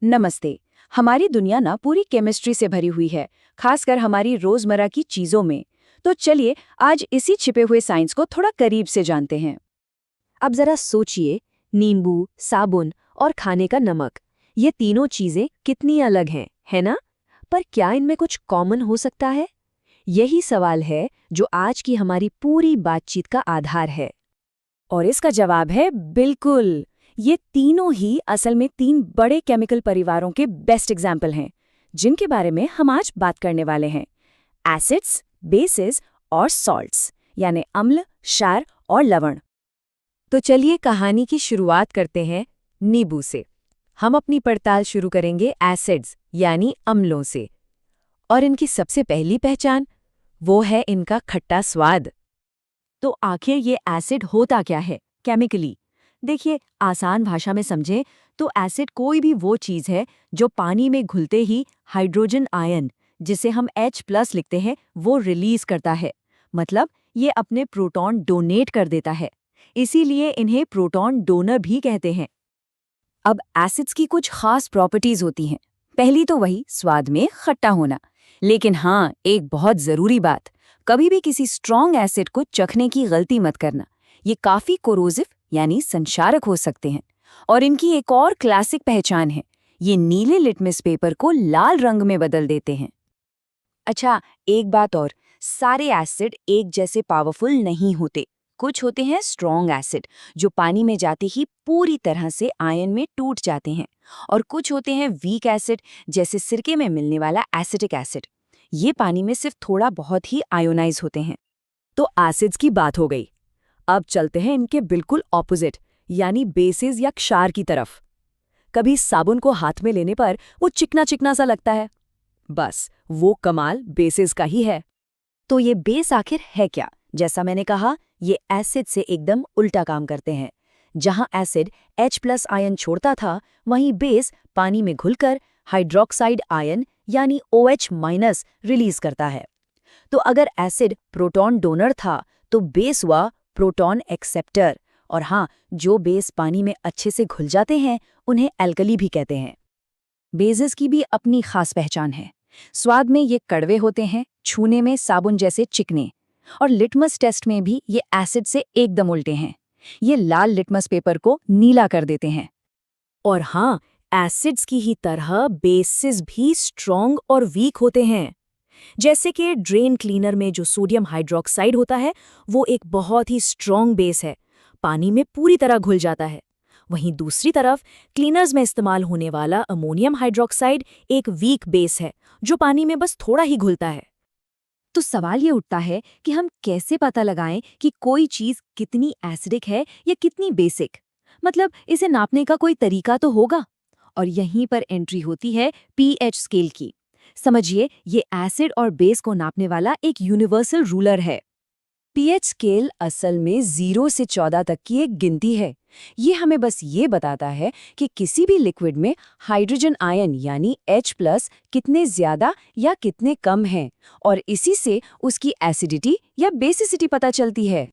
नमस्ते। हमारी दुनिया ना पूरी केमिस्ट्री से भरी हुई है, खासकर हमारी रोजमर्रा की चीजों में। तो चलिए आज इसी छिपे हुए साइंस को थोड़ा करीब से जानते हैं। अब जरा सोचिए, नींबू, साबुन और खाने का नमक, ये तीनों चीजें कितनी अलग हैं, है ना? पर क्या इनमें कुछ कॉमन हो सकता है? यही सवाल है जो आज की हमारी पूरी बातचीत का आधार है। और इसका जवाब है बिल्कुल। ये तीनों ही असल में तीन बड़े केमिकल परिवारों के बेस्ट एग्जाम्पल हैं, जिनके बारे में हम आज बात करने वाले हैं। एसिड्स, बेसिस और सॉल्ट्स, यानी अम्ल, क्षार और लवण। तो चलिए कहानी की शुरुआत करते हैं नींबू से। हम अपनी पड़ताल शुरू करेंगे एसिड्स यानी अम्लों से। और इनकी सबसे पहली पहचान वो है इनका खट्टा स्वाद। तो आखिर ये एसिड होता क्या है केमिकली? देखिए, आसान भाषा में समझें तो एसिड कोई भी वो चीज़ है जो पानी में घुलते ही हाइड्रोजन आयन, जिसे हम H+ लिखते हैं, वो रिलीज करता है। मतलब ये अपने प्रोटॉन डोनेट कर देता है। इसीलिए इन्हें प्रोटॉन डोनर भी कहते हैं। अब एसिड्स की कुछ खास प्रॉपर्टीज होती हैं। पहली तो वही स्वाद में खट्टा होना। लेकिन हाँ, एक बहुत जरूरी बात, कभी भी किसी स्ट्रॉन्ग एसिड को चखने की गलती मत करना। ये काफी कोरोसिव यानी संक्षारक हो सकते हैं। और इनकी एक और क्लासिक पहचान है, ये नीले लिटमस पेपर को लाल रंग में बदल देते हैं। अच्छा, एक बात और, सारे एसिड एक जैसे पावरफुल नहीं होते। कुछ होते हैं स्ट्रॉन्ग एसिड, जो पानी में जाते ही पूरी तरह से आयन में टूट जाते हैं। और कुछ होते हैं वीक एसिड, जैसे सिरके में मिलने वाला एसिटिक एसिड। ये पानी में सिर्फ थोड़ा बहुत ही आयोनाइज होते हैं। तो एसिड्स की बात हो गई। अब चलते हैं इनके बिल्कुल ऑपोजिट यानी बेसिस या क्षार की तरफ। कभी साबुन को हाथ में लेने पर वो चिकना चिकना सा लगता है। बस वो कमाल बेसिस का ही है। तो ये बेस आखिर है क्या? जैसा मैंने कहा, ये एसिड से एकदम उल्टा काम करते हैं। जहां एसिड H+ आयन छोड़ता था, वहीं बेस पानी में घुलकर हाइड्रोक्साइड आयन यानी OH- रिलीज करता है। तो अगर एसिड प्रोटॉन डोनर था, तो बेस हुआ प्रोटॉन एक्सेप्टर। और हाँ, जो बेस पानी में अच्छे से घुल जाते हैं, उन्हें एल्कली भी कहते हैं। बेसेस की भी अपनी खास पहचान है। स्वाद में ये कड़वे होते हैं, छूने में साबुन जैसे चिकने। और लिटमस टेस्ट में भी ये एसिड से एकदम उल्टे हैं। ये लाल लिटमस पेपर को नीला कर देते हैं। और हाँ, एसिड्स की ही तरह बेसिस भी स्ट्रॉन्ग और वीक होते हैं। जैसे कि ड्रेन क्लीनर में जो सोडियम हाइड्रोक्साइड होता है, वो एक बहुत ही स्ट्रॉन्ग बेस है, पानी में पूरी तरह घुल जाता है। वहीं दूसरी तरफ क्लीनर्स में इस्तेमाल होने वाला अमोनियम हाइड्रोक्साइड एक वीक बेस है, जो पानी में बस थोड़ा ही घुलता है। तो सवाल ये उठता है कि हम कैसे पता लगाएं कि कोई चीज कितनी एसिडिक है या कितनी बेसिक? मतलब इसे नापने का कोई तरीका तो होगा। और यहीं पर एंट्री होती है पीएच स्केल की। समझिए, ये एसिड और बेस को नापने वाला एक यूनिवर्सल रूलर है। पीएच स्केल असल में 0 से 14 तक की एक गिनती है। ये हमें बस ये बताता है कि किसी भी लिक्विड में हाइड्रोजन आयन यानी H+ कितने ज्यादा या कितने कम हैं, और इसी से उसकी एसिडिटी या बेसिसिटी पता चलती है।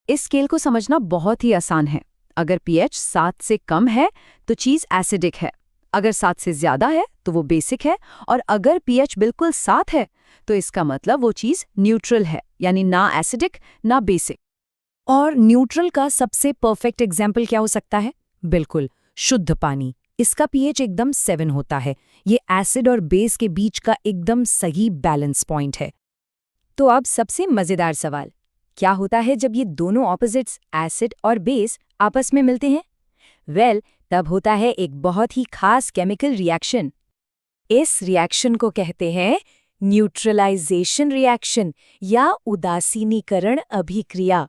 इस स्केल को समझना बहुत ही आसान है। अगर पीएच 7 से कम है तो चीज एसिडिक है, अगर 7 से ज्यादा है तो वो बेसिक है, और अगर पीएच बिल्कुल 7 है तो इसका मतलब वो चीज न्यूट्रल है, यानी ना एसिडिक ना बेसिक। और न्यूट्रल का सबसे परफेक्ट एग्जाम्पल क्या हो सकता है? बिल्कुल, शुद्ध पानी। इसका पीएच एकदम 7 होता है। ये एसिड और बेस के बीच का एकदम सही बैलेंस पॉइंट है। तो अब सबसे मजेदार सवाल, क्या होता है जब ये दोनों ऑपोजिट्स एसिड और बेस आपस में मिलते हैं? तब होता है एक बहुत ही खास केमिकल रिएक्शन। इस रिएक्शन को कहते हैं न्यूट्रलाइजेशन रिएक्शन या उदासीनीकरण अभिक्रिया।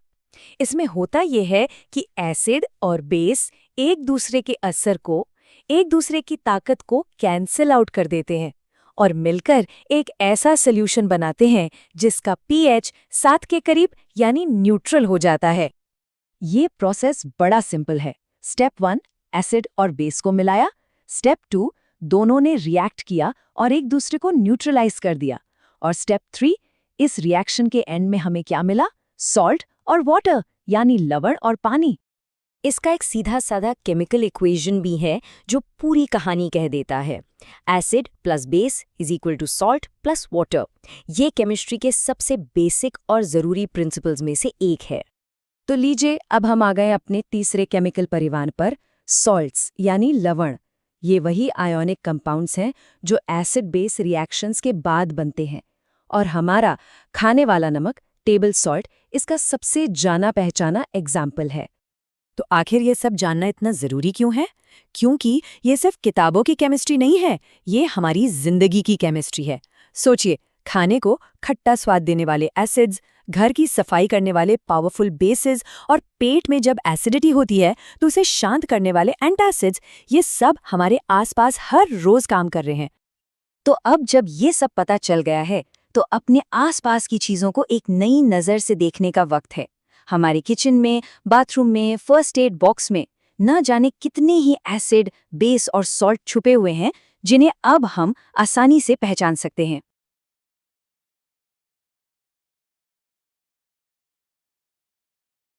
इसमें होता यह है कि एसिड और बेस एक दूसरे के असर को, एक दूसरे की ताकत को कैंसिल आउट कर देते हैं और मिलकर एक ऐसा सॉल्यूशन बनाते हैं जिसका पीएच 7 के करीब यानी न्यूट्रल हो जाता है। ये प्रोसेस बड़ा सिंपल है। स्टेप 1, एसिड और बेस को मिलाया। स्टेप 2, दोनों ने रिएक्ट किया और एक दूसरे को न्यूट्रलाइज कर दिया। और स्टेप 3, इस रिएक्शन के एंड में हमें क्या मिला? सॉल्ट और वाटर, यानी लवण और पानी। इसका एक सीधा साधा केमिकल इक्वेशन भी है जो पूरी कहानी कह देता है। Acid plus base is equal to salt plus water. ये केमिस्ट्री के सबसे बेसिक और ज़रूरी प्रिंसिपल्स में से एक है। तो लीजिए, अब हम आ गए अपने तीसरे केमिकल परिवार पर, सॉल्ट्स यानी लवण। ये वही आयोनिक कंपाउंड्स हैं जो एसिड बेस रिएक्शंस के बाद बनते हैं। और हमारा खाने वाला नमक, टेबल सॉल्ट, इसका सबसे जाना पहचाना एग्जाम्पल है। तो आखिर ये सब जानना इतना ज़रूरी क्यों है? क्योंकि ये सिर्फ किताबों की केमिस्ट्री नहीं है, ये हमारी जिंदगी की केमिस्ट्री है। सोचिए, खाने को खट्टा स्वाद देने वाले एसिड्स, घर की सफाई करने वाले पावरफुल बेसेस और पेट में जब एसिडिटी होती है तो उसे शांत करने वाले एंटासिड्स, ये सब हमारे आसपास हर रोज काम कर रहे हैं। तो अब जब ये सब पता चल गया है, तो अपने आसपास की चीज़ों को एक नई नज़र से देखने का वक्त है। हमारे किचन में, बाथरूम में, फर्स्ट एड बॉक्स में न जाने कितने ही एसिड, बेस और सॉल्ट छुपे हुए हैं जिन्हें अब हम आसानी से पहचान सकते हैं।